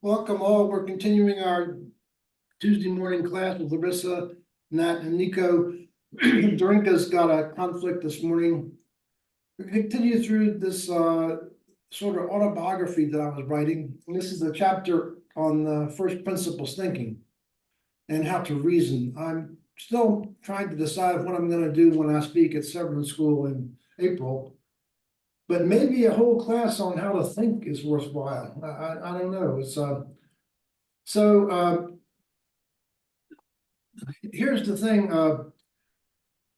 Welcome all. We're continuing our Tuesday morning class with Larissa, Nat, and Nico. Dorinka's got a conflict this morning. We continue through this sort of autobiography that I was writing. And this is a chapter on the first principles thinking and how to reason. I'm still trying to decide what I'm going to do when I speak at Severance School in April. But maybe a whole class on how to think is worthwhile. I don't know. It's here's the thing.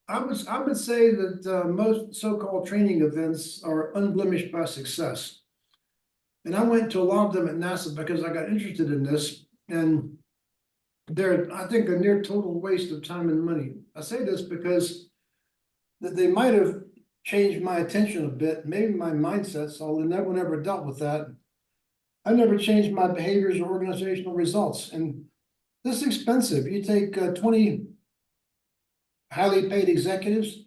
I would say that most so-called training events are unblemished by success. And I went to a lot of them at NASA because I got interested in this, and they're, I think, a near total waste of time and money. I say this because that they might have changed my attention a bit, maybe my mindsets, although never dealt with that. I never changed my behaviors or organizational results. And this is expensive. You take 20 highly paid executives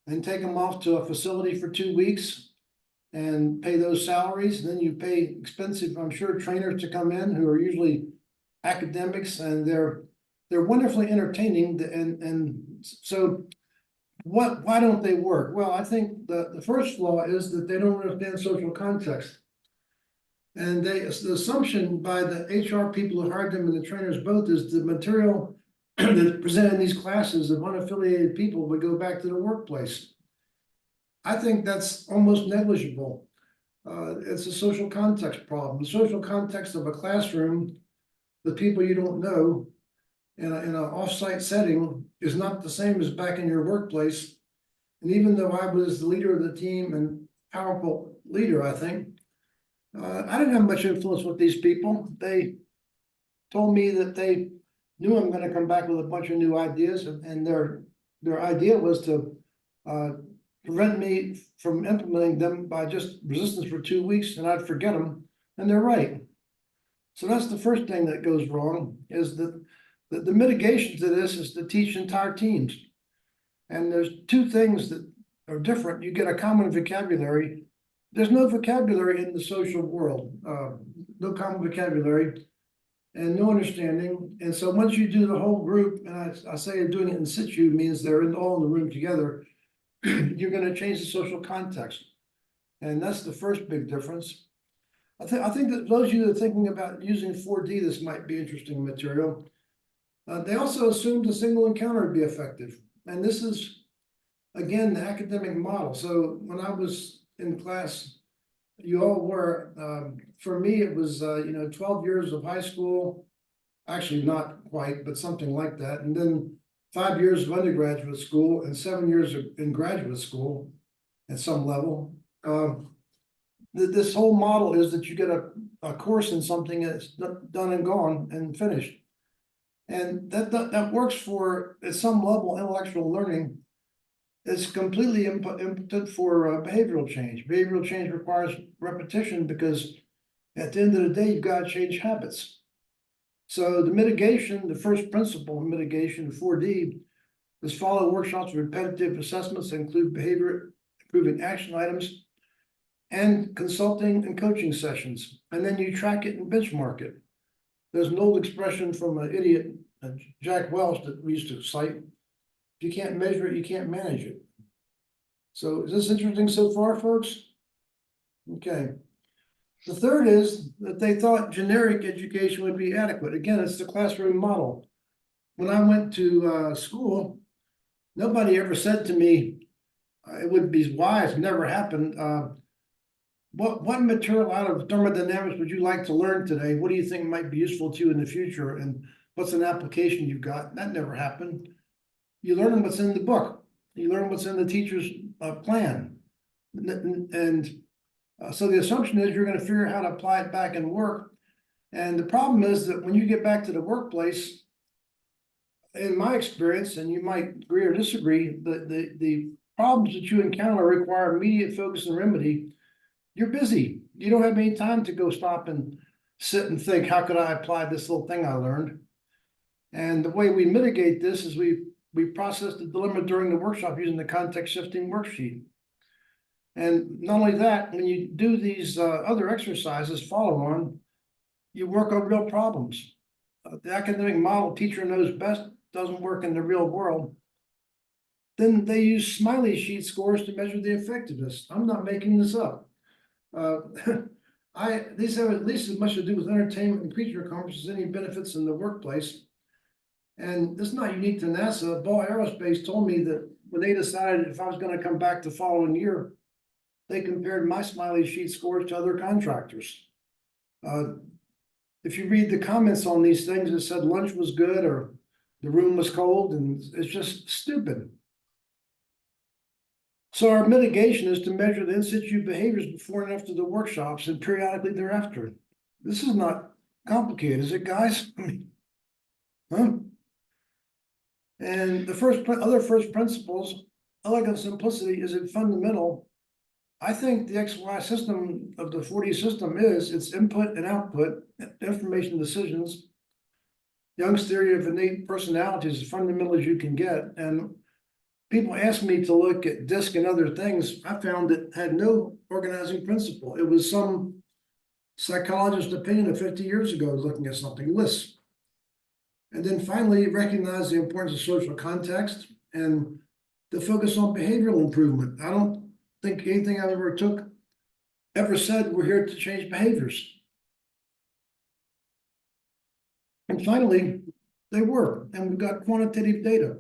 and take them off to a facility for 2 weeks and pay those salaries. And then you pay expensive, I'm sure, trainers to come in who are usually academics, and they're wonderfully entertaining. And so why don't they work? Well, I think the first flaw is that they don't understand social context. And the assumption by the HR people who hired them and the trainers both is the material that's presented in these classes of unaffiliated people would go back to the workplace. I think that's almost negligible. It's a social context problem. The social context of a classroom with people you don't know in an off-site setting is not the same as back in your workplace. And even though I was the leader of the team and powerful leader, I think, I didn't have much influence with these people. They told me that they knew I'm going to come back with a bunch of new ideas, and their idea was to prevent me from implementing them by just resistance for 2 weeks, and I'd forget them. And they're right. So that's the first thing that goes wrong, is that the mitigation to this is to teach entire teams. And there's two things that are different. You get a common vocabulary. There's no vocabulary in the social world, no common vocabulary and no understanding. And so once you do the whole group, and I say doing it in situ means they're all in the room together, you're going to change the social context. And that's the first big difference. I think that those of you that are thinking about using 4D, this might be interesting material. They also assumed a single encounter would be effective. And this is, again, the academic model. So when I was in class, you all were, for me, it was, 12 years of high school, actually not quite, but something like that. And then 5 years of undergraduate school and 7 years in graduate school at some level. This whole model is that you get a course in something that's done and gone and finished. And that works for, at some level, intellectual learning. It's completely impotent for behavioral change. Behavioral change requires repetition because at the end of the day, you've got to change habits. So the mitigation, the first principle of mitigation, 4D, is follow workshops with repetitive assessments that include behavior improving action items and consulting and coaching sessions. And then you track it and benchmark it. There's an old expression from an idiot, Jack Welch, that we used to cite. If you can't measure it, you can't manage it. So is this interesting so far, folks? Okay. The third is that they thought generic education would be adequate. Again, it's the classroom model. When I went to school, nobody ever said to me, it would be wise, never happened. What material out of thermodynamics would you like to learn today? What do you think might be useful to you in the future? And what's an application you've got? That never happened. You learn what's in the book. You learn what's in the teacher's plan. And so the assumption is you're going to figure out how to apply it back in work. And the problem is that when you get back to the workplace, in my experience, and you might agree or disagree, the problems that you encounter require immediate focus and remedy. You're busy. You don't have any time to go stop and sit and think, how could I apply this little thing I learned? And the way we mitigate this is we process the dilemma during the workshop using the context shifting worksheet. And not only that, when you do these other exercises, follow on, you work on real problems. The academic model, teacher knows best, doesn't work in the real world. Then they use smiley sheet scores to measure the effectiveness. I'm not making this up. Uh, these have at least as much to do with entertainment and creature comforts as any benefits in the workplace. And this is not unique to NASA. Ball Aerospace told me that when they decided if I was going to come back the following year, they compared my smiley sheet scores to other contractors. If you read the comments on these things, it said lunch was good or the room was cold, and it's just stupid. So our mitigation is to measure the in situ behaviors before and after the workshops and periodically thereafter. This is not complicated, is it, guys? I mean, huh? And the other first principles, elegance, simplicity is it fundamental. I think the XY system of the 4D system is its input and output, information decisions. Young's theory of innate personality is as fundamental as you can get. And people ask me to look at DISC and other things. I found it had no organizing principle. It was some psychologist's opinion of 50 years ago looking at something, lists. And then finally, recognize the importance of social context and the focus on behavioral improvement. I don't think anything I ever said we're here to change behaviors. And finally, they were, and we've got quantitative data.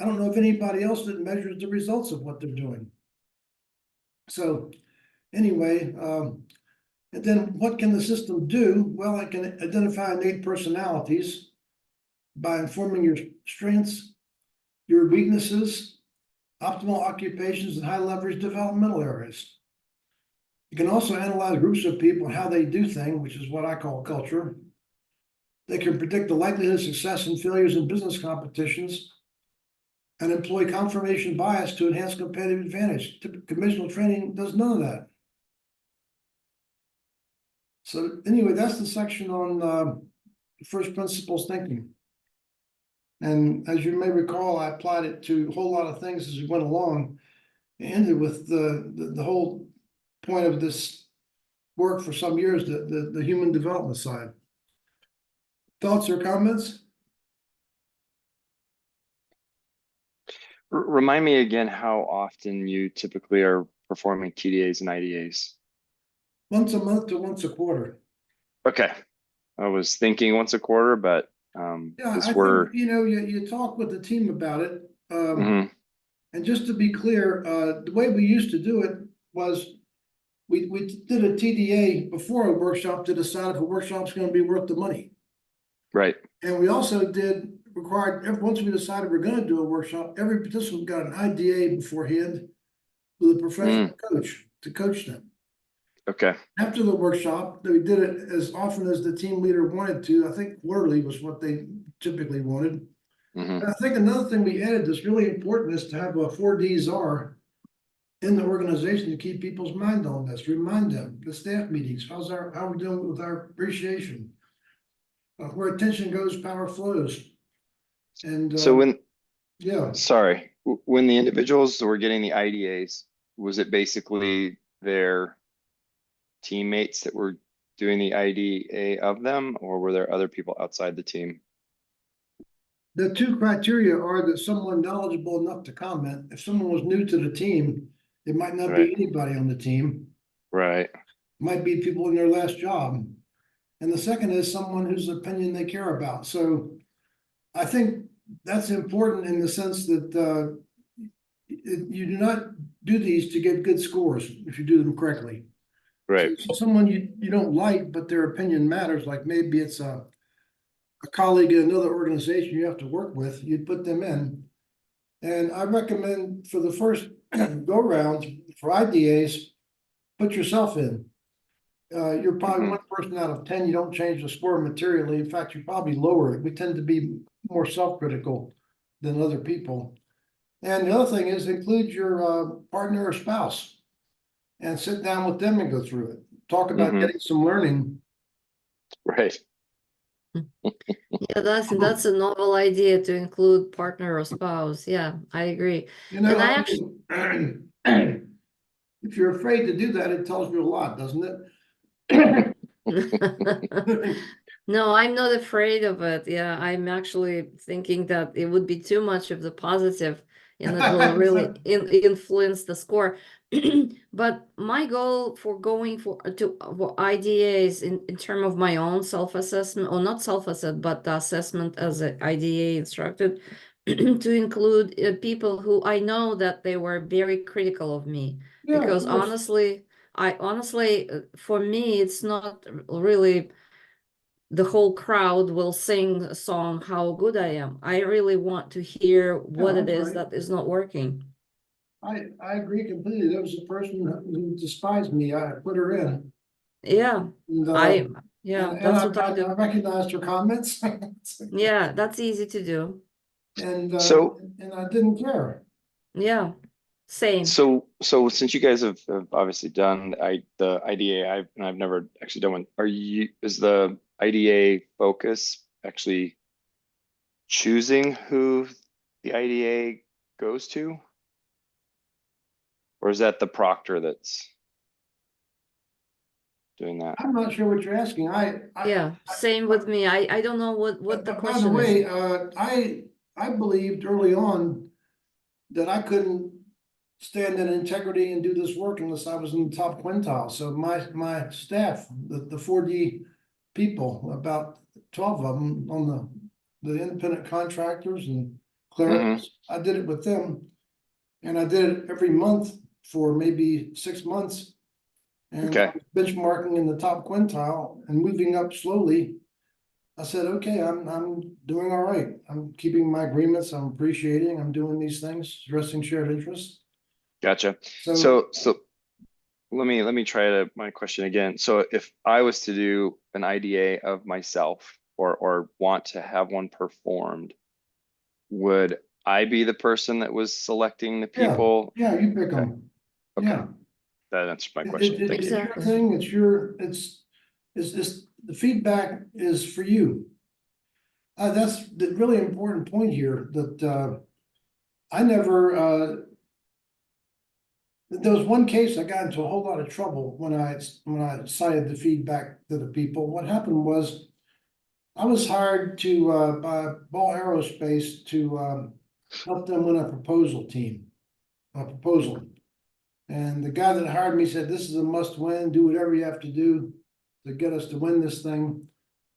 I don't know if anybody else that measures the results of what they're doing. So anyway, and then what can the system do? Well, it can identify innate personalities by informing your strengths, your weaknesses, optimal occupations, and high leverage developmental areas. You can also analyze groups of people and how they do things, which is what I call culture. They can predict the likelihood of success and failures in business competitions and employ confirmation bias to enhance competitive advantage. Conventional training does none of that. So anyway, that's the section on first principles thinking. And as you may recall, I applied it to a whole lot of things as we went along. It ended with the whole point of this work for some years, the human development side. Thoughts or comments? Remind me again how often you typically are performing TDAs and IDAs. Once a month to once a quarter. Okay. I was thinking once a quarter, but yeah, I think, you know, you talk with the team about it. And just to be clear, the way we used to do it was we did a TDA before a workshop to decide if a workshop's going to be worth the money. Right. And we also once we decided we're going to do a workshop, every participant got an IDA beforehand with a professional coach to coach them. Okay. After the workshop, we did it as often as the team leader wanted to. I think quarterly was what they typically wanted. And I think another thing we added that's really important is to have a 4Ds in the organization to keep people's mind on this. Remind them, the staff meetings, how we're doing with our appreciation. Where attention goes, power flows. And so when the individuals were getting the IDAs, was it basically their teammates that were doing the IDA of them, or were there other people outside the team? The two criteria are that someone knowledgeable enough to comment. If someone was new to the team, it might not be anybody on the team. Right. It might be people in their last job. And the second is someone whose opinion they care about. So I think that's important in the sense that you do not do these to get good scores if you do them correctly. Right. So someone you don't like, but their opinion matters, like maybe it's a colleague in another organization you have to work with, you'd put them in. And I recommend for the first go round for IDAs, put yourself in. You're probably one person out of 10, you don't change the score materially. In fact, you probably lower it. We tend to be more self-critical than other people. And the other thing is include your partner or spouse and sit down with them and go through it. Talk about getting some learning. Right. Yeah, that's a novel idea to include partner or spouse. Yeah, I agree. You know, and I actually, if you're afraid to do that, it tells you a lot, doesn't it? No, I'm not afraid of it. Yeah, I'm actually thinking that it would be too much of the positive and it will really influence the score. But my goal for going for IDAs in terms of my own self-assessment, or not self-assessment, but the assessment as an IDA instructor, to include people who I know that they were very critical of me. Yeah, of Because course. honestly, for me, it's not really the whole crowd will sing a song how good I am. I really want to hear what it I'm is right. that is not working. I agree completely. There was a person who despised me. I put her in. Yeah, And, yeah, and that's I, what I I do. recognized her comments. Yeah, that's easy to do. And, So, and I didn't care. Yeah, same. so since you guys have obviously done the IDA, I've never actually done one. Is the IDA focus actually choosing who the IDA goes to? Or is that the proctor that's doing that? I'm not sure what you're asking. Yeah, same with me. I don't know what the by the question is. way, I believed early on that I couldn't stand in integrity and do this work unless I was in the top quintile. So my staff, the 4D people, about 12 of them on the independent contractors and clerics, I did it with them. And I did it every month for maybe 6 months. And I Okay, was benchmarking in the top quintile and moving up slowly. I said, okay, I'm doing all right. I'm keeping my agreements. I'm appreciating. I'm doing these things, addressing shared interests. gotcha. So So let me try my question again. So if I was to do an IDA of myself or want to have one performed, would I be the person that was selecting the yeah, people? yeah, you pick Okay, them. okay. Yeah, That answers my question. Thank it's you. your Exactly. thing. It's the feedback is for you. That's the really important point here that I never there was one case I got into a whole lot of trouble when I cited the feedback to the people. What happened was I was hired to by Ball Aerospace to help them win a proposal. And the guy that hired me said, "This is a must win. Do whatever you have to do to get us to win this thing."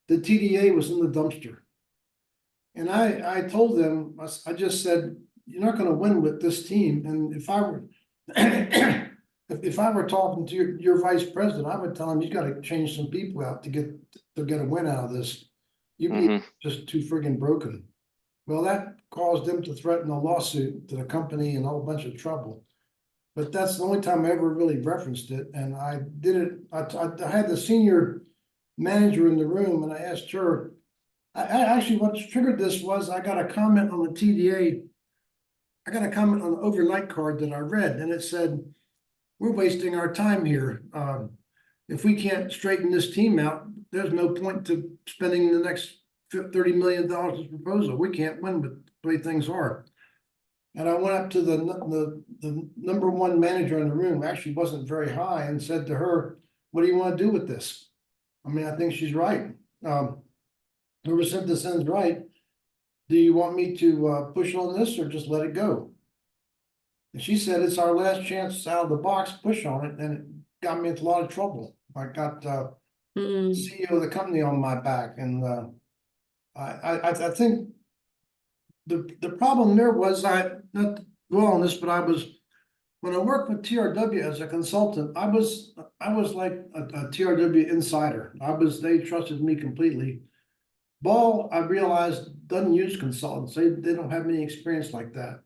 The TDA was in the dumpster. And I told them, I just said, "You're not gonna win with this team." And if I were, if I were talking to your vice president, I would tell him, "You gotta change some people out to get a win out of this. You be Hmm. just too friggin' broken." Well, that caused them to threaten a lawsuit to the company and a whole bunch of trouble. But that's the only time I ever really referenced it, and I did it, I had the senior manager in the room and I asked her, I actually, what triggered this was I got a comment on the TDA. I got a comment on the overnight card that I read, and it said, "We're wasting our time here. If we can't straighten this team out, there's no point to spending the next $30 million as proposal. We can't win with the way things are." And I went up to the number one manager in the room, actually wasn't very high, and said to her, "What do you want to do with this?" I mean, I think she's right. Number synthesis right. Do you want me to push on this or just let it go? And she said, "It's our last chance out of the box, push on it." And it got me into a lot of trouble. I got Mm, CEO of the company on my back. And I think the problem there was, not to dwell on this, but when I worked with TRW as a consultant, I was like a TRW insider. They trusted me completely. Ball, I realized, doesn't use consultants. They don't have any experience like that.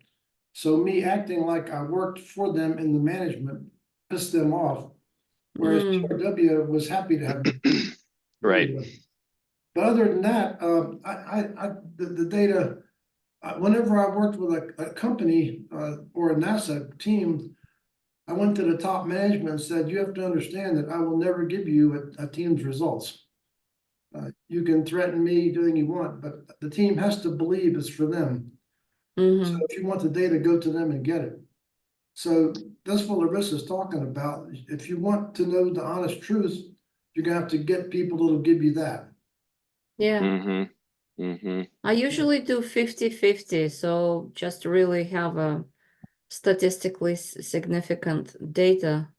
So me acting like I worked for them in the management pissed them off, whereas mm, TRW was happy to have Right. me. But other than that, the data, whenever I worked with a company or a NASA team, I went to the top management and said, "You have to understand that I will never give you a team's results. You can threaten me, do anything you want, but the team has to believe it's for them. So mhm, if you want the data, go to them and get it." So that's what Larissa's talking about. If you want to know the honest truth, you're gonna have to get people that'll give you that. Yeah. Mm-hmm. Mm-hmm. I usually do 50-50, so just to really have a statistically significant data.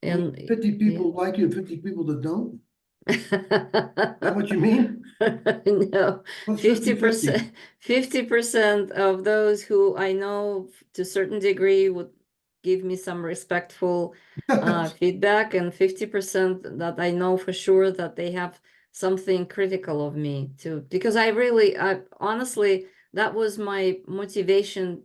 And 50 yeah. people like you, and 50 people that don't? Is that what you mean? No, What's 50%, 50% of those who I know to a certain degree would give me some respectful feedback, and 50% that I know for sure that they have something critical of me too. Because I honestly, that was my motivation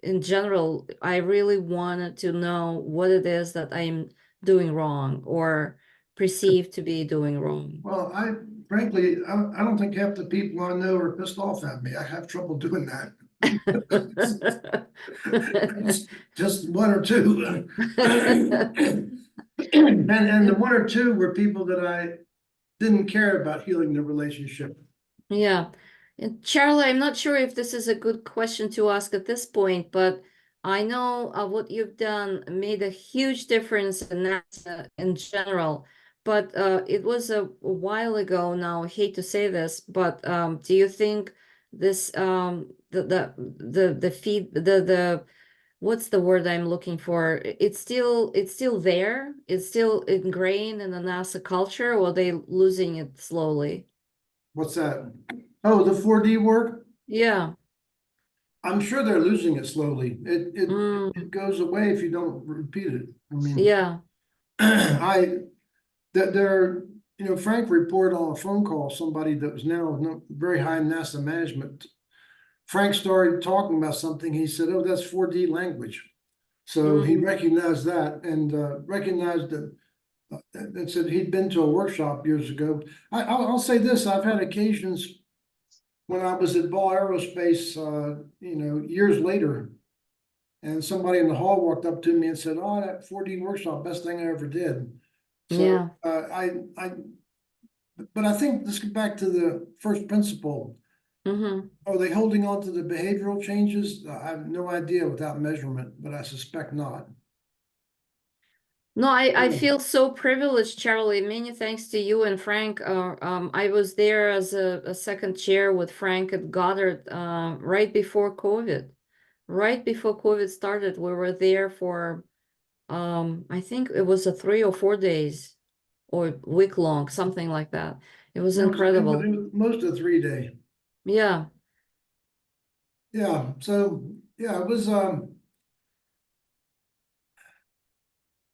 in general. I really wanted to know what it is that I'm doing wrong or perceived to be doing wrong. Well, frankly, I don't think half the people I know are pissed off at me. I have trouble doing that. It's just one or two. And the one or two were people that I didn't care about healing the relationship. Yeah. And Charlie, I'm not sure if this is a good question to ask at this point, but I know what you've done made a huge difference in NASA in general. But it was a while ago now. I hate to say this, but do you think this the feed the what's the word I'm looking for? It's still there. It's still ingrained in the NASA culture, or are they losing it slowly? What's that? Oh, the 4D work? Yeah. I'm sure they're losing it slowly. Mm, It goes away if you don't repeat it. I mean, yeah. there, Frank reported on a phone call, somebody that was now very high in NASA management. Frank started talking about something. He said, "Oh, that's 4D language." So he Mm, recognized that and recognized that and said he'd been to a workshop years ago. I'll say this: I've had occasions when I was at Ball Aerospace, years later, and somebody in the hall walked up to me and said, "Oh, that 4D workshop, best thing I ever did." So yeah. but I think let's get back to the first principle. Mm-hmm. Are they holding on to the behavioral changes? I have no idea without measurement, but I suspect not. No, I feel so privileged, Charlie. Many thanks to you and Frank. I was there as a second chair with Frank at Goddard right before COVID. Right before COVID started, we were there for I think it was a 3 or 4 days or week long, something like that. It was incredible. It was most of 3 day. Yeah. Yeah. So yeah, it was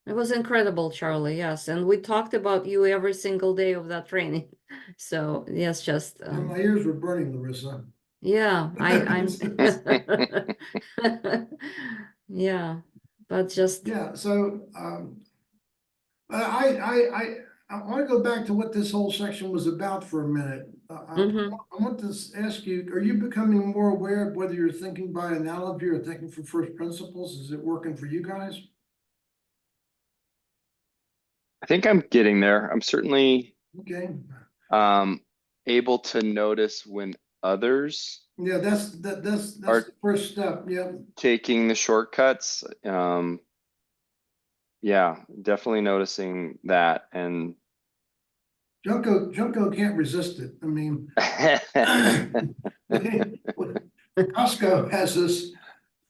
It was incredible, Charlie. Yes, and we talked about you every single day of that training. So yes, just my ears were burning, Larissa. yeah, I'm yeah, but just Yeah, so I want to go back to what this whole section was about for a minute. mhm. I want to ask you, are you becoming more aware of whether you're thinking by analogy or thinking from first principles? Is it working for you guys? I think I'm getting there. I'm certainly Okay. able to notice when others Yeah, that's are the first step. Yeah. taking the shortcuts. Yeah, definitely noticing that. And Junko can't resist it. I mean, Costco has this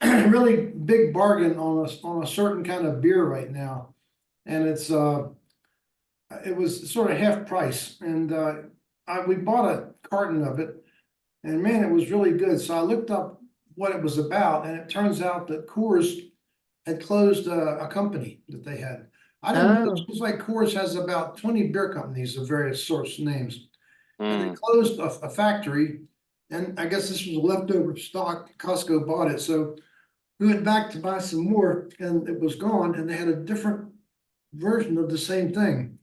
really big bargain on a certain kind of beer right now. And it was sort of half price. And we bought a carton of it, and man, it was really good. So I looked up what it was about, and it turns out that Coors had closed a company that they had. I didn't know. It Oh, seems like Coors has about 20 beer companies of various sorts of names. And they mm, closed a factory, and I guess this was leftover stock. Costco bought it, so we went back to buy some more, and it was gone, and they had a different version of the same thing.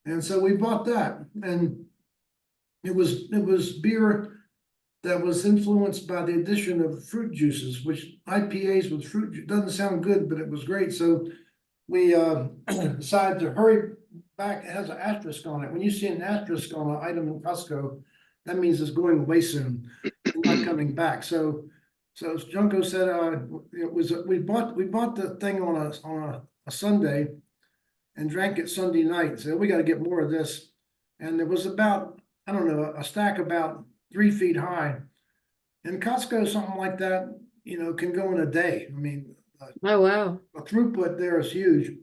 And so we bought that, and it was beer that was influenced by the addition of fruit juices, which IPAs with doesn't sound good, but it was great. So we decided to hurry back. It has an asterisk on it. When you see an asterisk on an item in Costco, that means it's going away soon, not coming back. So as Junko said, we bought the thing on a Sunday, and drank it Sunday night and said, we gotta get more of this. And it was about, I don't know, a stack about 3 feet high. In Costco, something like that, can go in a day. I mean, Oh, wow. the throughput there is huge.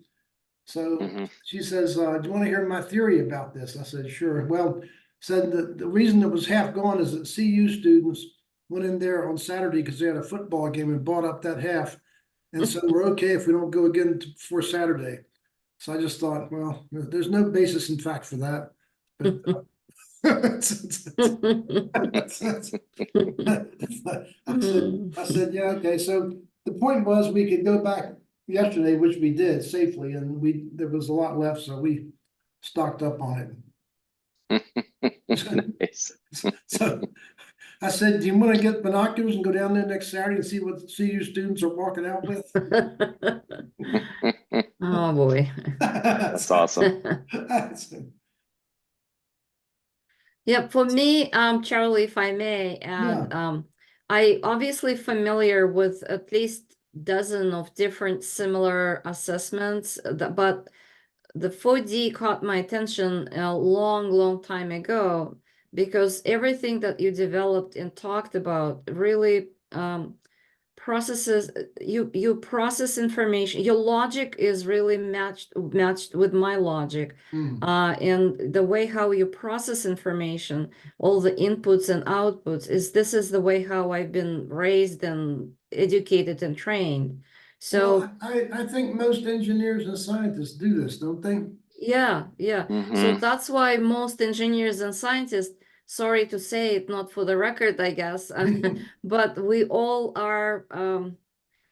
So Mhm. she says, do you want to hear my theory about this? I said, sure. Well, said that the reason it was half gone is that CU students went in there on Saturday because they had a football game and bought up that half. And so we're okay if we don't go again before Saturday. So I just thought, well, there's no basis in fact for that. But I said, yeah, okay. So the point was we could go back yesterday, which we did safely, and there was a lot left, so we stocked up on it. Nice. So I said, do you want to get binoculars and go down there next Saturday and see what CU students are walking out with? Oh, boy. That's awesome. Yeah, for me, Charlie, if I may add, I obviously familiar with at least dozen of different similar assessments, but the 4D caught my attention a long, long time ago because everything that you developed and talked about really processes you process information. Your logic is really matched with my logic. And the way how you process information, all the inputs and outputs this is the way how I've been raised and educated and trained. So Well, I think most engineers and scientists do this, don't they? yeah. So Mhm. that's why most engineers and scientists, sorry to say it, not for the record, I guess, but we all are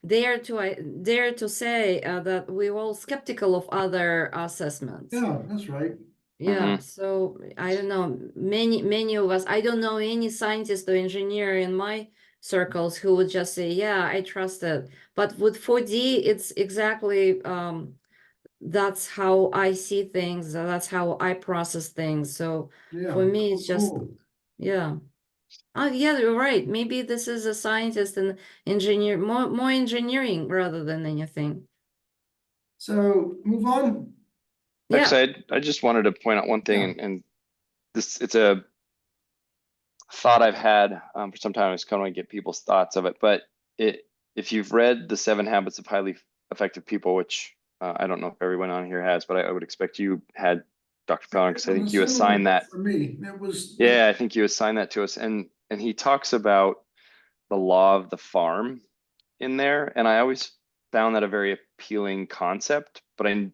dare to say that we're all skeptical of other assessments. Yeah, that's right. Yeah, Mhm. so I don't know, many of us, I don't know any scientist or engineer in my circles who would just say, yeah, I trust it. But with 4D, it's exactly that's how I see things, that's how I process things. So Yeah. for me, it's just, Cool. yeah. Oh, yeah, you're right. Maybe this is a scientist and engineer, more engineering rather than anything. So move on. Yeah. Actually, I just wanted to point out one thing, Yeah. and it's a thought I've had for some time. I just kind of want to get people's thoughts of it. But if you've read The 7 Habits of Highly Effective People, which I don't know if everyone on here has, but I would expect you had, Dr. Fallon, because I It think was you a similar assigned book that. for me. It was. Yeah, I think you assigned that to us, and he talks about the law of the farm in there, and I always found that a very appealing concept, but I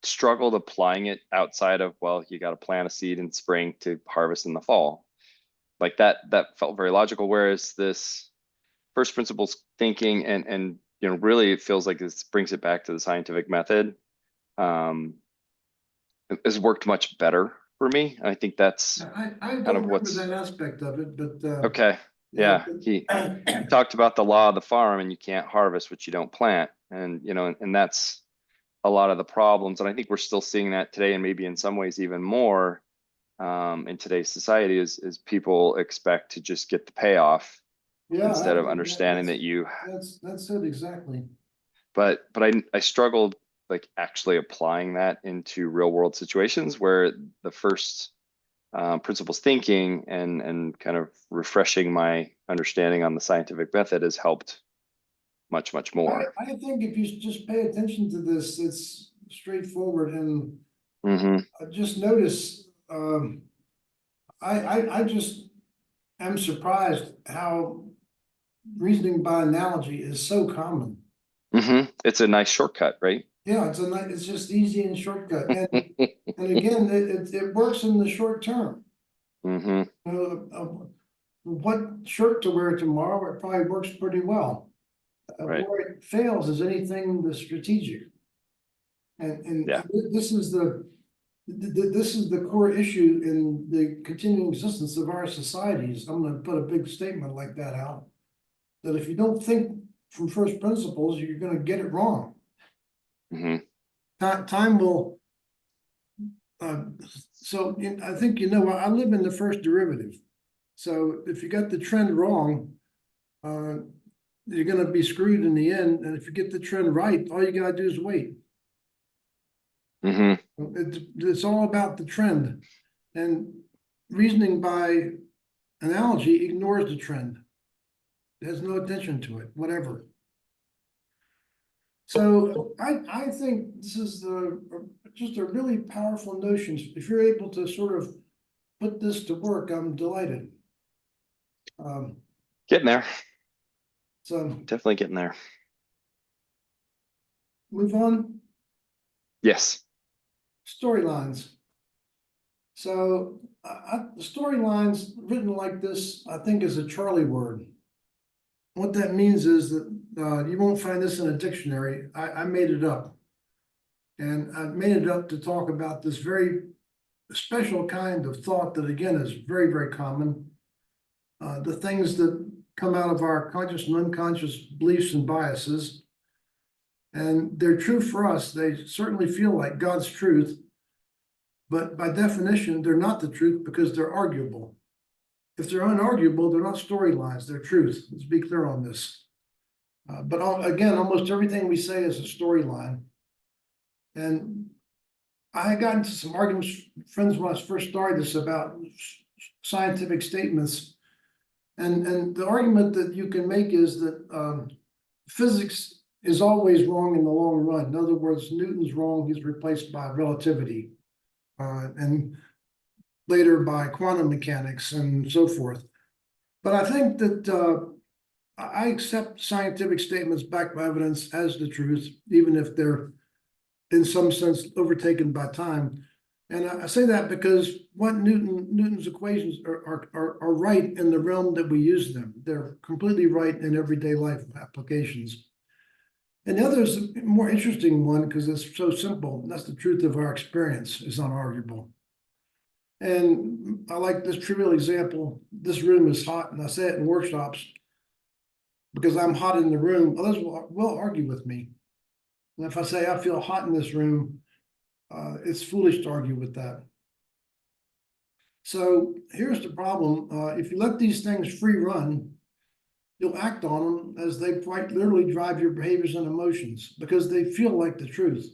struggled applying it outside of, well, you got to plant a seed in spring to harvest in the fall. Like that felt very logical, whereas this first principles thinking and really it feels like this brings it back to the scientific method has worked much better for me. And I think that's I kind don't of remember what's that aspect of it, but okay. yeah. Yeah, he talked about the law of the farm, and you can't harvest what you don't plant, and and that's a lot of the problems. And I think we're still seeing that today, and maybe in some ways even more in today's society is people expect to just get the payoff Yeah, instead of understanding that you, that's it exactly. but I struggled like actually applying that into real world situations where the first principles thinking and kind of refreshing my understanding on the scientific method has helped much more. I think if you just pay attention to this, it's straightforward, and Mm-hmm. just notice. I just am surprised how reasoning by analogy is so common. Mm-hmm. It's a nice shortcut, right? Yeah, it's just easy and shortcut, and again, it works in the short term. Mm-hmm. What shirt to wear tomorrow, it probably works pretty well. Right. Where it fails is anything the strategic. And Yeah. this is this is the core issue in the continuing existence of our societies. I'm gonna put a big statement like that out. That if you don't think from first principles, you're gonna get it wrong. Mm-hmm. Time will, so I think, I live in the first derivative. So if you got the trend wrong, you're gonna be screwed in the end. And if you get the trend right, all you gotta do is wait. Hmm. It's all about the trend, and reasoning by analogy ignores the trend. It has no attention to it, whatever. So I think this is just a really powerful notion. If you're able to sort of put this to work, I'm delighted. Getting there. So Definitely getting there. move on. Yes. Storylines. So storylines written like this, I think, is a Charlie word. What that means is that you won't find this in a dictionary. I made it up. And I made it up to talk about this very special kind of thought that, again, is very, very common. The things that come out of our conscious and unconscious beliefs and biases. And they're true for us. They certainly feel like God's truth. But by definition, they're not the truth because they're arguable. If they're unarguable, they're not storylines, they're truth. Let's be clear on this. Again, almost everything we say is a storyline. And I got into some arguments, friends, when I first started this about scientific statements. And the argument that you can make is that physics is always wrong in the long run. In other words, Newton's wrong, he's replaced by relativity. And later by quantum mechanics and so forth. But I think that I accept scientific statements backed by evidence as the truth, even if they're in some sense overtaken by time. And I say that because what Newton's equations are right in the realm that we use them. They're completely right in everyday life applications. And the other is a more interesting one because it's so simple. That's the truth of our experience is unarguable. And I like this trivial example. This room is hot, and I say it in workshops because I'm hot in the room. Others will argue with me. And if I say I feel hot in this room, it's foolish to argue with that. So here's the problem. If you let these things free run, you'll act on them as they quite literally drive your behaviors and emotions because they feel like the truth.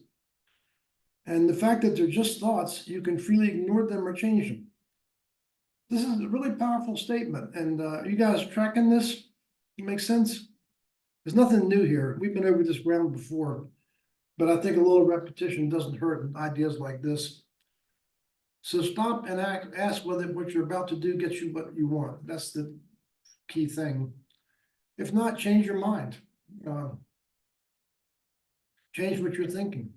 And the fact that they're just thoughts, you can freely ignore them or change them. This is a really powerful statement. And are you guys tracking this? It makes sense? There's nothing new here. We've been over this ground before, but I think a little repetition doesn't hurt in ideas like this. So stop and ask whether what you're about to do gets you what you want. That's the key thing. If not, change your mind. Change what you're thinking.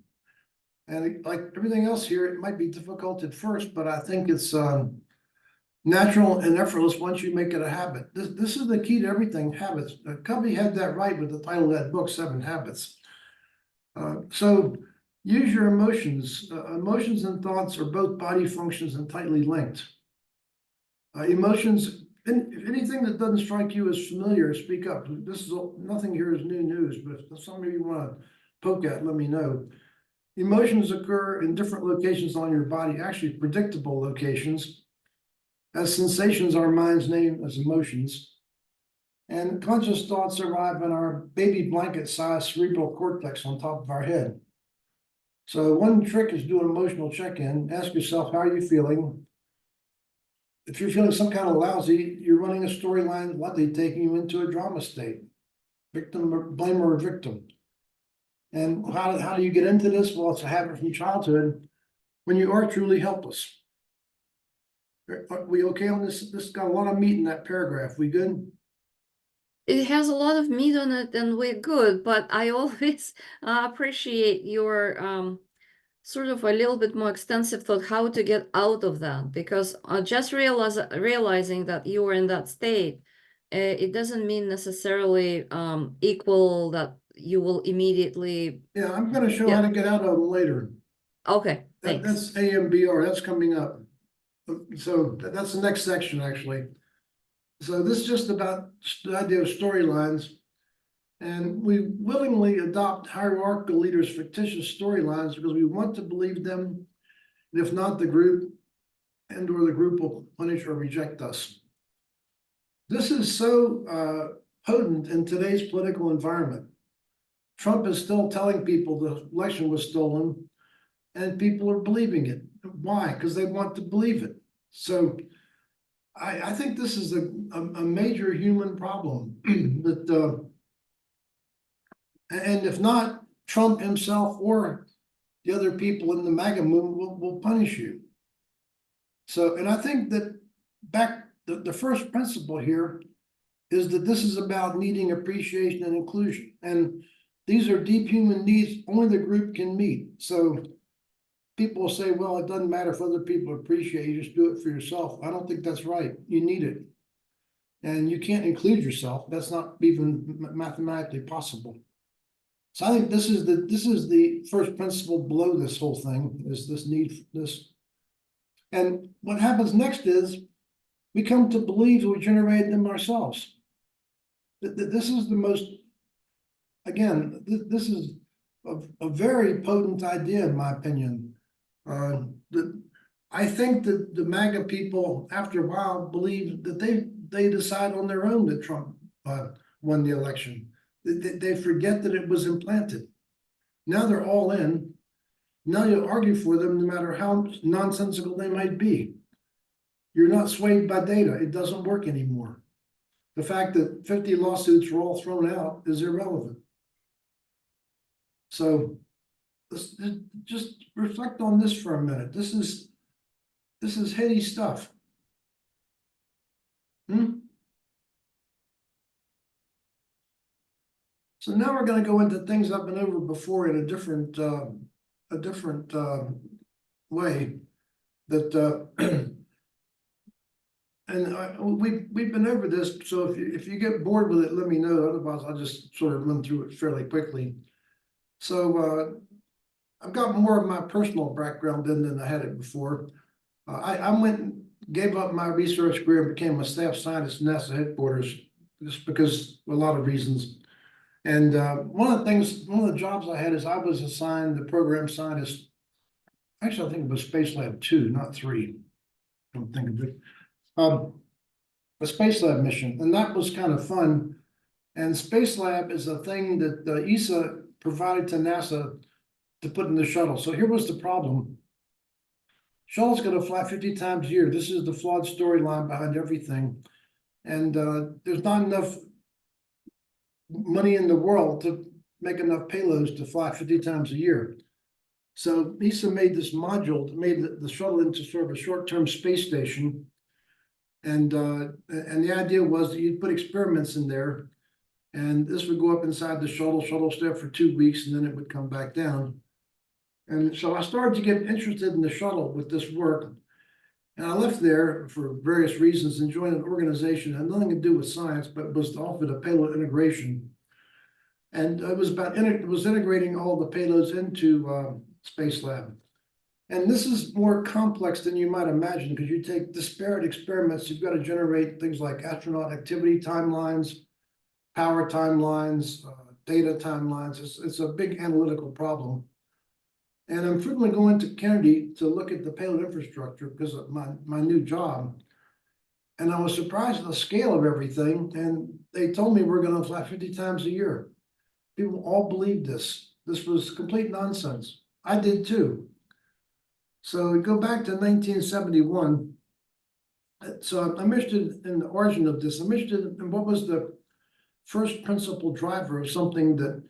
And like everything else here, it might be difficult at first, but I think it's natural and effortless once you make it a habit. This is the key to everything, habits. Covey had that right with the title of that book, 7 Habits. So use your emotions. Emotions and thoughts are both body functions and tightly linked. Emotions, if anything that doesn't strike you as familiar, speak up. Nothing here is new news, but if some of you want to poke at, let me know. Emotions occur in different locations on your body, actually predictable locations, as sensations our minds name as emotions. And conscious thoughts arrive in our baby blanket-sized cerebral cortex on top of our head. So one trick is do an emotional check-in. Ask yourself, how are you feeling? If you're feeling some kind of lousy, you're running a storyline likely taking you into a drama state. Victim or blamer or victim. And how do you get into this? Well, it's a habit from childhood when you are truly helpless. Are we okay on this? This got a lot of meat in that paragraph. We good? It has a lot of meat on it and we're good, but I always appreciate your sort of a little bit more extensive thought how to get out of that, because just realizing that you are in that state, it doesn't mean necessarily equal that you will immediately. Yeah, I'm going to show how to get out of them later. Okay, thanks. That's AMBR, that's coming up. So that's the next section, actually. So this is just about the idea of storylines. And we willingly adopt hierarchical leaders' fictitious storylines because we want to believe them. And if not, the group or the group will punish or reject us. This is so potent in today's political environment. Trump is still telling people the election was stolen. and people are believing it. Why? Because they want to believe it. So I think this is a major human problem that, and if not, Trump himself or the other people in the MAGA movement will punish you. So, and I think that the first principle here is that this is about needing appreciation and inclusion. And these are deep human needs only the group can meet. So people will say, well, it doesn't matter if other people appreciate you, just do it for yourself. I don't think that's right. You need it. And you can't include yourself. That's not even mathematically possible. So I think this is the first principle below this whole thing, is this need for this. And what happens next is we come to believe that we generated them ourselves. This is the most, again, this is a very potent idea, in my opinion. I think that the MAGA people, after a while, believe that they decide on their own that Trump won the election. They forget that it was implanted. Now they're all in. Now you argue for them no matter how nonsensical they might be. You're not swayed by data. It doesn't work anymore. The fact that 50 lawsuits were all thrown out is irrelevant. So just reflect on this for a minute. This is heady stuff. So now we're going to go into things I've been over before in a different way. That and we've been over this. So if you get bored with it, let me know. Otherwise, I'll just sort of run through it fairly quickly. So I've got more of my personal background than I had it before. I went and gave up my research career and became a staff scientist in NASA headquarters, just because a lot of reasons. And one of the jobs I had is I was assigned the program scientist. Actually, I think it was Space Lab 2, not 3. I don't think of it. A Space Lab mission, and that was kind of fun. And Space Lab is a thing that ESA provided to NASA to put in the shuttle. So here was the problem. Shuttle's going to fly 50 times a year. This is the flawed storyline behind everything. And there's not enough money in the world to make enough payloads to fly 50 times a year. So ESA made this module that made the shuttle into sort of a short-term space station. And the idea was that you'd put experiments in there, and this would go up inside the shuttle stay up for 2 weeks, and then it would come back down. And so I started to get interested in the shuttle with this work. And I left there for various reasons and joined an organization that had nothing to do with science, but was offered a payload integration. And it was integrating all the payloads into Space Lab. And this is more complex than you might imagine, because you take disparate experiments. You've got to generate things like astronaut activity timelines, power timelines, data timelines. It's a big analytical problem. And I'm frequently going to Kennedy to look at the payload infrastructure because of my new job. And I was surprised at the scale of everything. And they told me we're going to fly 50 times a year. People all believed this. This was complete nonsense. I did too. So we go back to 1971. So I'm interested in the origin of this. I'm interested in what was the first principal driver of something that,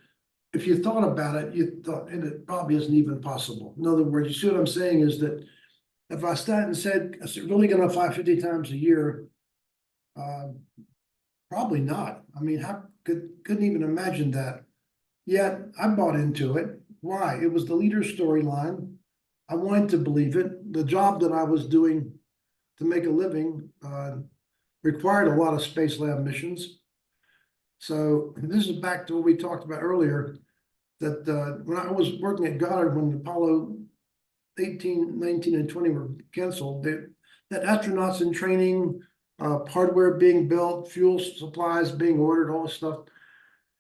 if you thought about it, you thought, and it probably isn't even possible. In other words, you see what I'm saying is that if I sat and said, is it really going to fly 50 times a year? Probably not. I mean, couldn't even imagine that. Yet I bought into it. Why? It was the leader's storyline. I wanted to believe it. The job that I was doing to make a living required a lot of Space Lab missions. So this is back to what we talked about earlier, that when I was working at Goddard, when Apollo 18, 19, and 20 were canceled, that astronauts in training, hardware being built, fuel supplies being ordered, all this stuff.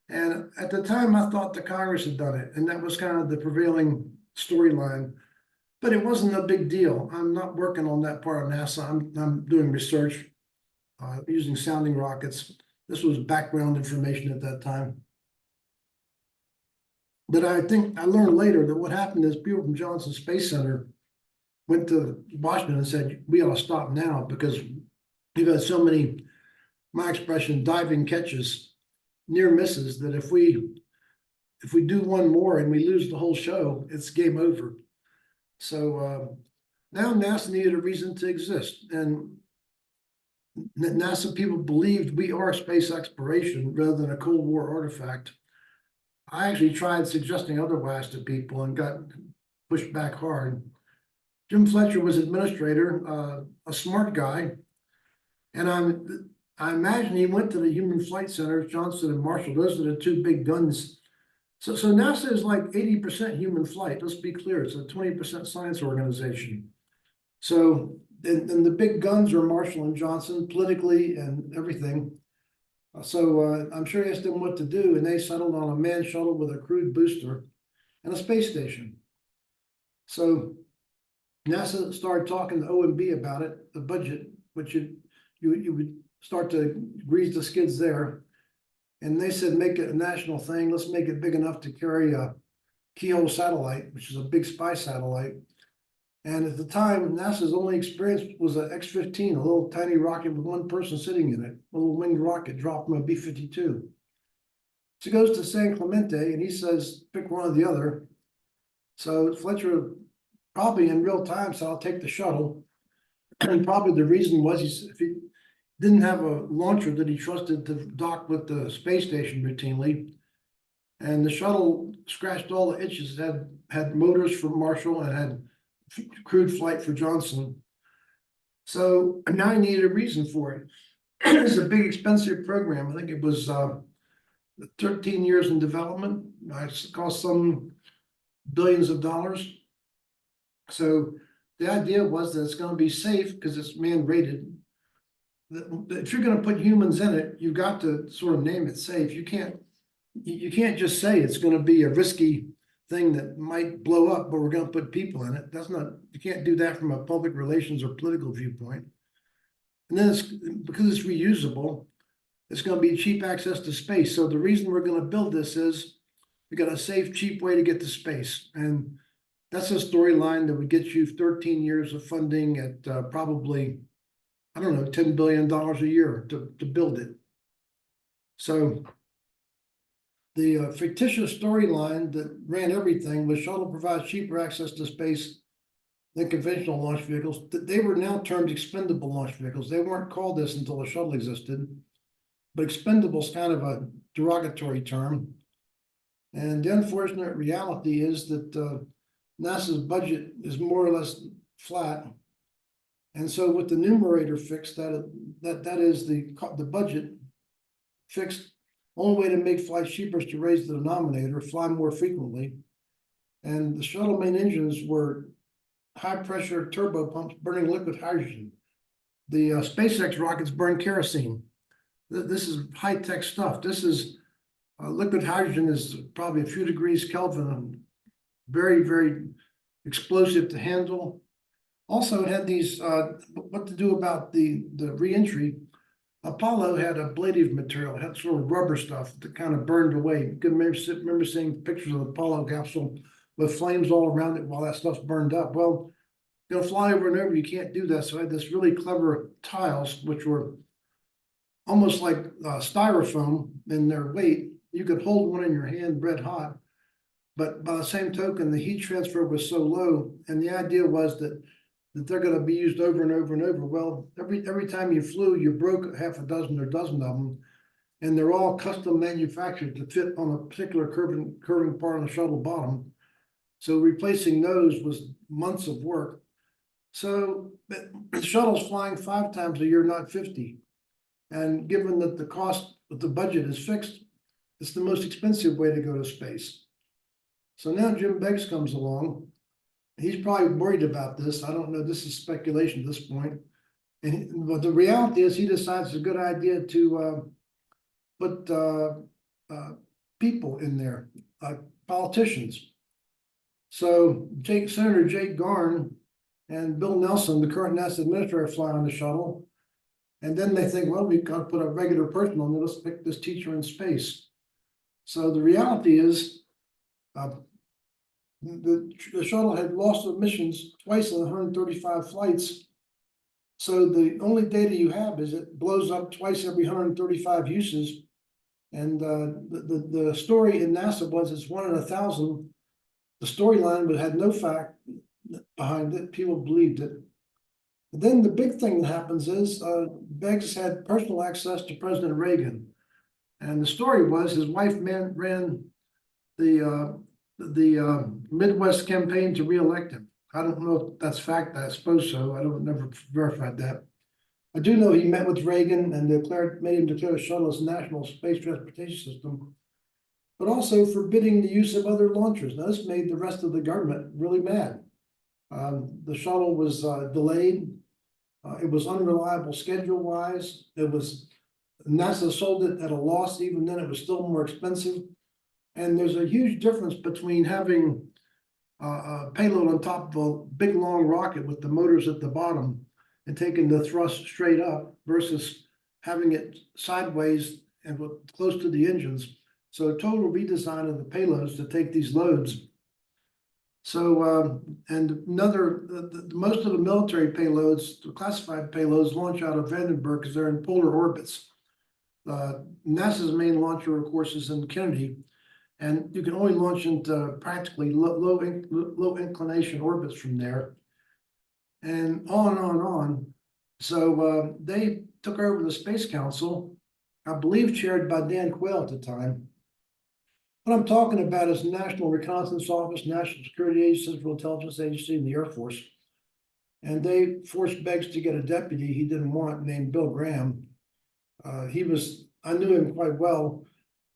And at the time, I thought the Congress had done it, and that was kind of the prevailing storyline. But it wasn't a big deal. I'm not working on that part of NASA. I'm doing research using sounding rockets. This was background information at that time. But I think I learned later that what happened is people from Johnson Space Center went to Washington and said, we ought to stop now because we've had so many, my expression, diving catches, near misses, that if we do one more and we lose the whole show, it's game over. So now NASA needed a reason to exist, and NASA people believed we are space exploration rather than a Cold War artifact. I actually tried suggesting otherwise to people and got pushed back hard. Jim Fletcher was administrator, a smart guy, and I imagine he went to the Human Flight Center, Johnson and Marshall. Those are the two big guns. So NASA is like 80% human flight. Let's be clear, it's a 20% science organization. So, and the big guns are Marshall and Johnson politically and everything. So I'm sure he asked them what to do, and they settled on a manned shuttle with a crewed booster and a space station. So NASA started talking to OMB about it, the budget, which you would start to grease the skids there. And they said, make it a national thing. Let's make it big enough to carry a keyhole satellite, which is a big spy satellite. And at the time, NASA's only experience was an X-15, a little tiny rocket with one person sitting in it, a little winged rocket dropped from a B-52. So he goes to San Clemente and he says, pick one or the other. So Fletcher probably in real time said, I'll take the shuttle. And probably the reason was if he didn't have a launcher that he trusted to dock with the space station routinely. And the shuttle scratched all the itches. It had motors for Marshall and had crewed flight for Johnson. So now I needed a reason for it. It's a big expensive program. I think it was 13 years in development. It cost some billions of dollars. So the idea was that it's going to be safe because it's man-rated. If you're going to put humans in it, you've got to sort of name it safe. You can't just say it's going to be a risky thing that might blow up, but we're going to put people in it. That's not, you can't do that from a public relations or political viewpoint. And then because it's reusable, it's going to be cheap access to space. So the reason we're going to build this is we got a safe, cheap way to get to space. And that's a storyline that would get you 13 years of funding at probably, I don't know, $10 billion a year to build it. So the fictitious storyline that ran everything was shuttle provides cheaper access to space than conventional launch vehicles. They were now termed expendable launch vehicles. They weren't called this until the shuttle existed, but expendable is kind of a derogatory term. And the unfortunate reality is that NASA's budget is more or less flat. And so with the numerator fixed, that is the budget fixed. Only way to make flights cheaper is to raise the denominator, fly more frequently. And the shuttle main engines were high pressure turbo pumps burning liquid hydrogen. The SpaceX rockets burn kerosene. This is high tech stuff. This is liquid hydrogen is probably a few degrees Kelvin and very, very explosive to handle. Also, it had these, what to do about the reentry. Apollo had ablative material, had sort of rubber stuff that kind of burned away. You can remember seeing pictures of the Apollo capsule with flames all around it while that stuff's burned up. Well, you'll fly over and over, you can't do that. So I had this really clever tiles, which were almost like styrofoam in their weight. You could hold one in your hand red hot, but by the same token, the heat transfer was so low. And the idea was that they're going to be used over and over and over. Well, every time you flew, you broke half a dozen or dozen of them, and they're all custom manufactured to fit on a particular curving part on the shuttle bottom. So replacing those was months of work. So the shuttle's flying 5 times a year, not 50. And given that the cost of the budget is fixed, it's the most expensive way to go to space. So now Jim Beggs comes along. He's probably worried about this. I don't know. This is speculation at this point. But the reality is he decides it's a good idea to put people in there, politicians. So Senator Jake Garn and Bill Nelson, the current NASA administrator, fly on the shuttle. And then they think, well, we've got to put a regular person on there. Let's pick this teacher in space. So the reality is Uh, the shuttle had lost emissions twice in 135 flights. So the only data you have is it blows up twice every 135 uses. And the story in NASA was it's 1 in 1,000. The storyline but had no fact behind it. People believed it. But then the big thing that happens is Beggs had personal access to President Reagan. And the story was his wife ran the Midwest campaign to reelect him. I don't know if that's fact. I suppose so. I don't never verified that. I do know he met with Reagan and made him declare the shuttle as a national space transportation system, but also forbidding the use of other launchers. Now, this made the rest of the government really mad. The shuttle was delayed. It was unreliable schedule-wise. NASA sold it at a loss. Even then, it was still more expensive. And there's a huge difference between having a payload on top of a big long rocket with the motors at the bottom and taking the thrust straight up versus having it sideways and close to the engines. So a total redesign of the payloads to take these loads. So and most of the military payloads, the classified payloads, launch out of Vandenberg because they're in polar orbits. NASA's main launcher, of course, is in Kennedy, and you can only launch into practically low inclination orbits from there, and on and on and on. So they took over the Space Council, I believe chaired by Dan Quayle at the time. What I'm talking about is the National Reconnaissance Office, National Security Agency, Central Intelligence Agency, and the Air Force. And they forced Beggs to get a deputy he didn't want named Bill Graham. I knew him quite well.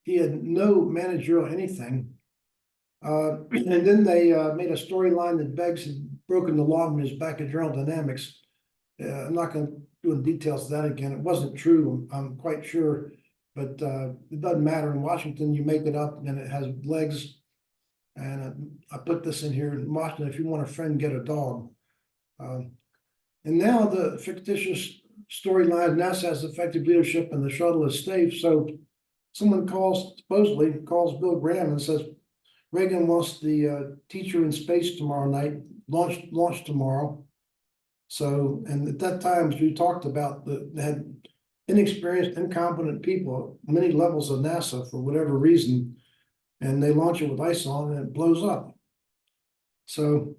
He had no managerial anything. And then they made a storyline that Beggs had broken the law when he was back at General Dynamics. I'm not going to go into details of that again. It wasn't true, I'm quite sure. But it doesn't matter. In Washington, you make it up and it has legs. And I put this in here in Washington, if you want a friend, get a dog. And now the fictitious storyline, NASA has effective leadership and the shuttle is safe. So someone supposedly calls Bill Graham and says, Reagan wants the teacher in space tomorrow night, launch tomorrow. So, and at that time, as we talked about, they had inexperienced, incompetent people at many levels of NASA for whatever reason, and they launch it with ice on and it blows up. So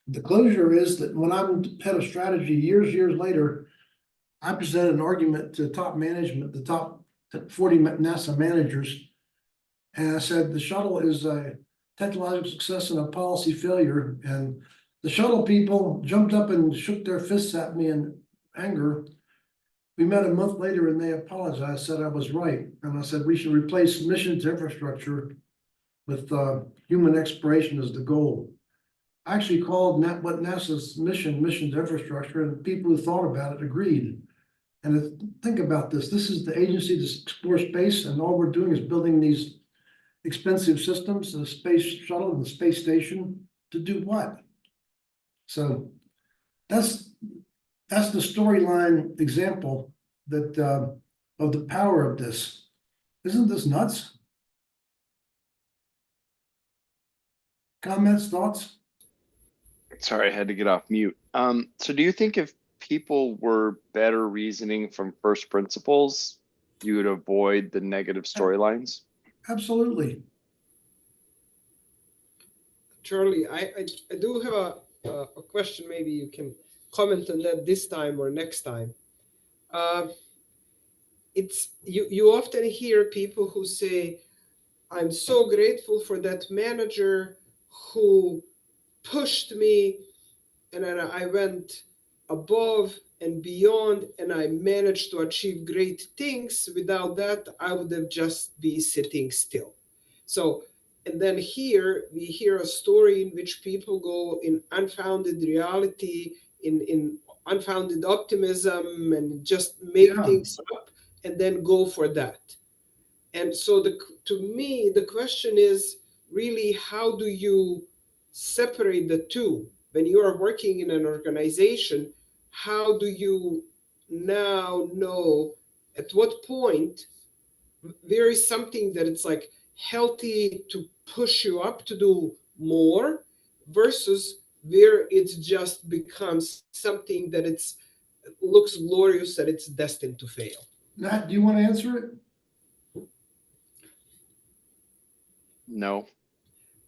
the closure is that when I'm head of strategy years later, I presented an argument to top management, the top 40 NASA managers, and I said the shuttle is a technological success and a policy failure. And the shuttle people jumped up and shook their fists at me in anger. We met a month later and they apologized, said I was right. And I said we should replace mission to infrastructure with human exploration as the goal. I actually called what NASA's mission to infrastructure, and people who thought about it agreed. And think about this. This is the agency to explore space, and all we're doing is building these expensive systems, the space shuttle and the space station, to do what? So that's the storyline example that of the power of this. Isn't this nuts? Comments, thoughts? Sorry, I had to get off mute. So do you think if people were better reasoning from first principles, you would avoid the negative storylines? Absolutely. Charlie, I do have a question. Maybe you can comment on that this time or next time. It's you often hear people who say, I'm so grateful for that manager who pushed me and then I went above and beyond and I managed to achieve great things. Without that, I would have just be sitting still. So, and then here we hear a story in which people go in unfounded reality, in unfounded optimism and just make things up and then go for that. And so to me, the question is really, how do you separate the two? When you are working in an organization, how do you now know at what point there is something that it's like, healthy to push you up to do more versus where it just becomes something that it's looks glorious that it's destined to fail? Nat, do you want to answer it? No.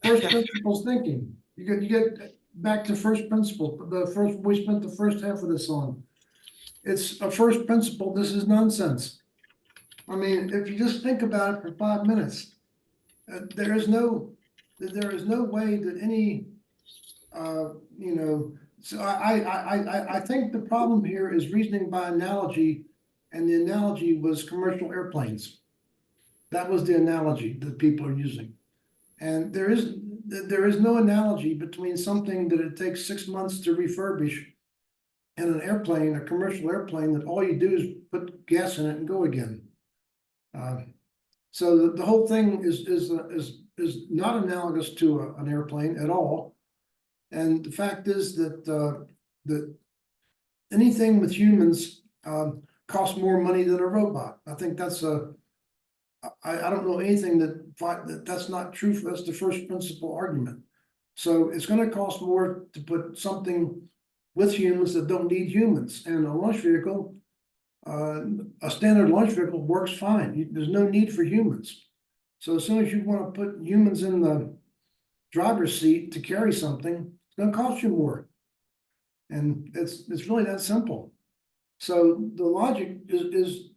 First principles thinking. You get back to first principles, we spent the first half of this on. It's a first principle, this is nonsense. I mean, if you just think about it for 5 minutes, there is no way that any, you know, so I think the problem here is reasoning by analogy, and the analogy was commercial airplanes. That was the analogy that people are using. And there is no analogy between something that it takes 6 months to refurbish and an airplane, a commercial airplane, that all you do is put gas in it and go again. So the whole thing is not analogous to an airplane at all. And the fact is that anything with humans costs more money than a robot. I think that's I don't know anything that's not true. That's the first principle argument. So it's going to cost more to put something with humans that don't need humans. And a launch vehicle, a standard launch vehicle works fine. There's no need for humans. So as soon as you want to put humans in the driver's seat to carry something, it's going to cost you more. And it's really that simple. So the logic is,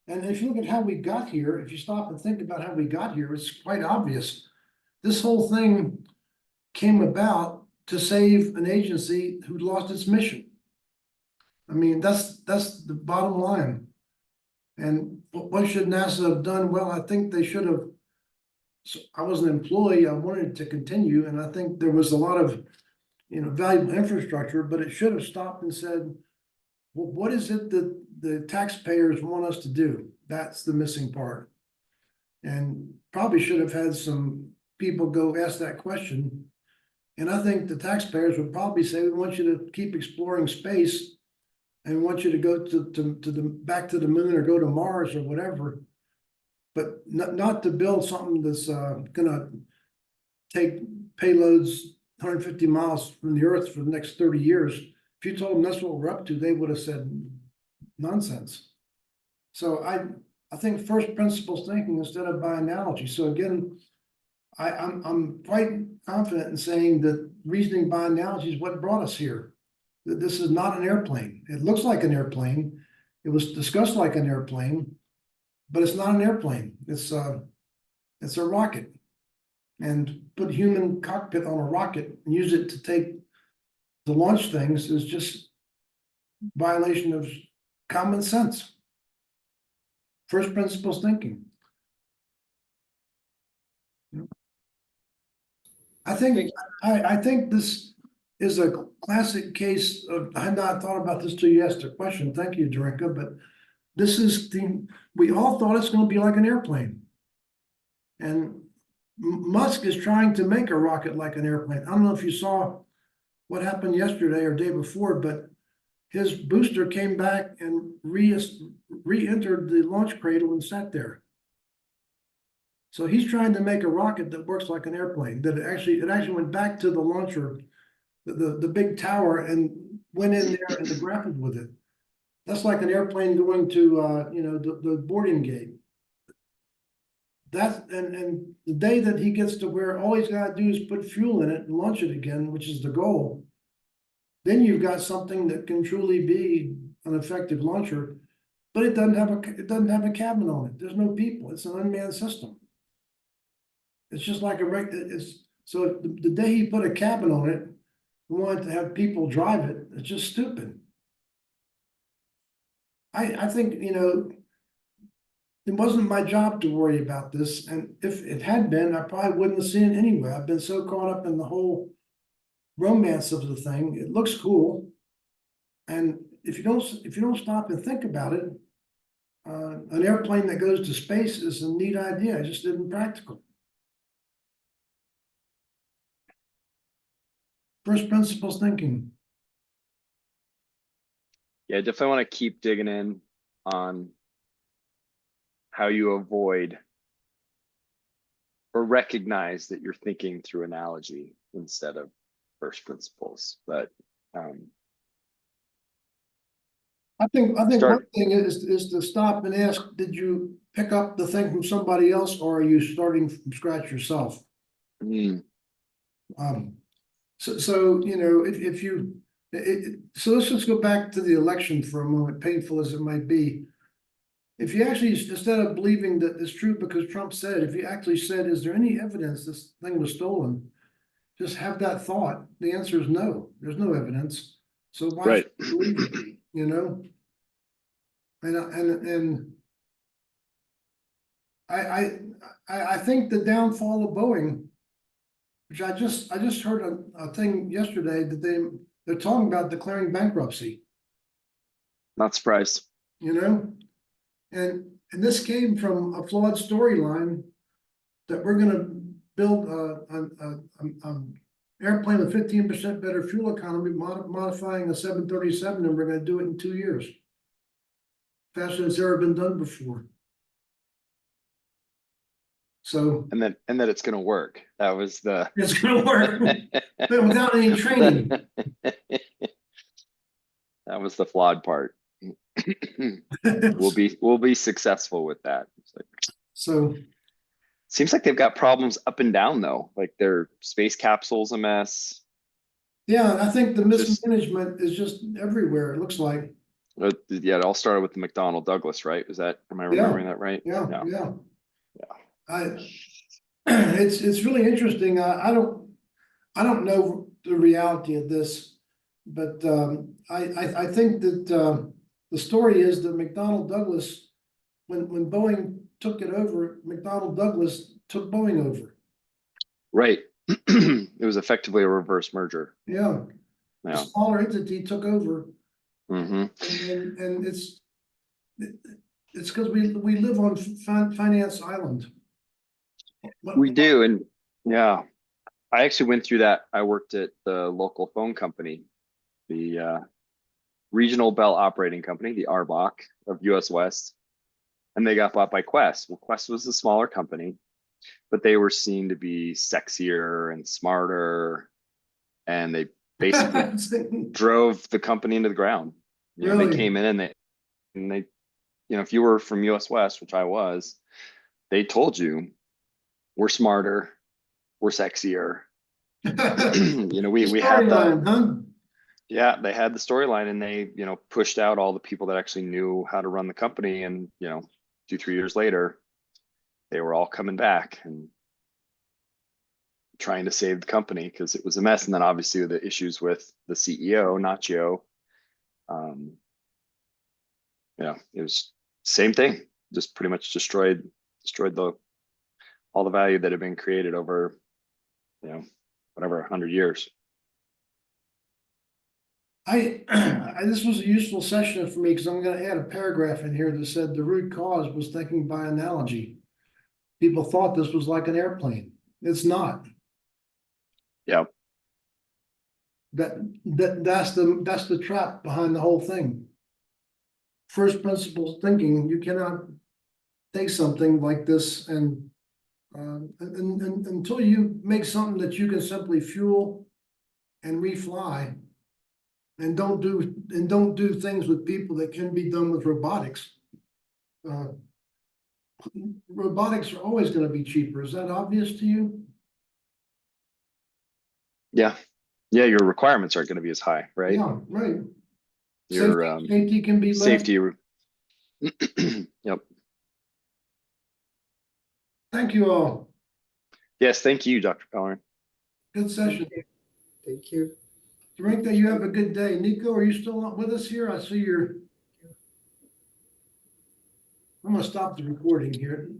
and if you look at how we got here, if you stop and think about how we got here, it's quite obvious. This whole thing came about to save an agency who lost its mission. I mean, that's the bottom line. And what should NASA have done? Well, I think they should have. So I was an employee, I wanted to continue, and I think there was a lot of, valuable infrastructure, but it should have stopped and said, well, what is it that the taxpayers want us to do? That's the missing part. And probably should have had some people go ask that question. And I think the taxpayers would probably say, we want you to keep exploring space and want you to go back to the moon or go to Mars or whatever, but not to build something that's gonna take payloads 150 miles from the Earth for the next 30 years. If you told them that's what we're up to, they would have said nonsense. So I think first principles thinking instead of by analogy. So again, I'm quite confident in saying that reasoning by analogy is what brought us here. That this is not an airplane. It looks like an airplane. It was discussed like an airplane, but it's not an airplane. It's a rocket. And put a human cockpit on a rocket and use it to take to launch things is just violation of common sense. First principles thinking. I think this is a classic case of, I had not thought about this till you asked a question. Thank you, Jarinka, but this is we all thought it's going to be like an airplane. And Musk is trying to make a rocket like an airplane. I don't know if you saw what happened yesterday or day before, but his booster came back and re-entered the launch cradle and sat there. So he's trying to make a rocket that works like an airplane, that it actually went back to the launcher, the big tower, and went in there and grappled with it. That's like an airplane going to the boarding gate. That's and the day that he gets to where all he's got to do is put fuel in it and launch it again, which is the goal, then you've got something that can truly be an effective launcher, but it doesn't have a cabin on it. There's no people. It's an unmanned system. It's just like so the day he put a cabin on it, wanted to have people drive it. It's just stupid. I think it wasn't my job to worry about this, and if it had been, I probably wouldn't have seen it anyway. I've been so caught up in the whole romance of the thing. It looks cool, and if you don't stop and think about it, an airplane that goes to space is a neat idea. It just isn't practical. First principles thinking. Yeah, I definitely want to keep digging in on how you avoid or recognize that you're thinking through analogy instead of first principles. But I think one Start- thing is to stop and ask, did you pick up the thing from somebody else, or are you starting from scratch yourself? mm, So, you know, if you, so let's just go back to the election for a moment, painful as it might be. If you actually, instead of believing that it's true because Trump said, if you actually said, is there any evidence this thing was stolen? Just have that thought. The answer is no, there's no evidence. So why right. should you believe it, you know? And I think the downfall of Boeing, which I just heard a thing yesterday that they're talking about declaring bankruptcy, Not surprised. you know? And this came from a flawed storyline that we're gonna build an airplane with 15% better fuel economy, modifying a 737, and we're gonna do it in 2 years. Faster than it's ever been done before. So And that it's going to work. That was the. it's gonna work, but without any training. That was the flawed part. We'll be successful with that. So, Seems like they've got problems up and down though. Like their space capsule's a mess. yeah, I think the Just- mismanagement is just everywhere, it looks like. Yeah, it all started with the McDonnell Douglas, right? Am I remembering that right? Yeah. Yeah. It's really interesting. I don't know the reality of this, but I think that the story is that McDonnell Douglas, when Boeing took it over, McDonnell Douglas took Boeing over. Right. It was effectively a reverse merger. Yeah, a Yeah. smaller entity took over, Hmm. and it's because we live on Finance Island. We do, and yeah, I actually went through that. I worked at the local phone company, the Regional Bell Operating Company, the RBOC of US West, and they got bought by Quest. Well, Quest was a smaller company, but they were seen to be sexier and smarter, and they basically drove the company into the ground. You know, Really? they came in and they, you know, if you were from US West, which I was, they told you, we're smarter, we're sexier. You know, we had Storyline, huh? yeah, they had the storyline, and they, you know, pushed out all the people that actually knew how to run the company. And, you know, 2-3 years later, they were all coming back and trying to save the company because it was a mess. And then obviously the issues with the CEO, Nacho, you know, it was same thing, just pretty much destroyed all the value that had been created over, you know, whatever, 100 years. This was a useful session for me because I'm gonna add a paragraph in here that said the root cause was thinking by analogy. People thought this was like an airplane. It's not. Yeah. That's the trap behind the whole thing. First principles thinking, you cannot take something like this and until you make something that you can simply fuel and refly. And don't do things with people that can be done with robotics. Robotics are always going to be cheaper. Is that obvious to you? Yeah. Yeah. Your requirements aren't going to be as high, right? Yeah, right. Your Safety can be less. safety. Yep. Thank you all. Yes. Thank you, Dr. Pellerin. Good session. Thank you. Dorinka, you have a good day. Nico, are you still up with us here? I see you're. I'm gonna stop the recording here.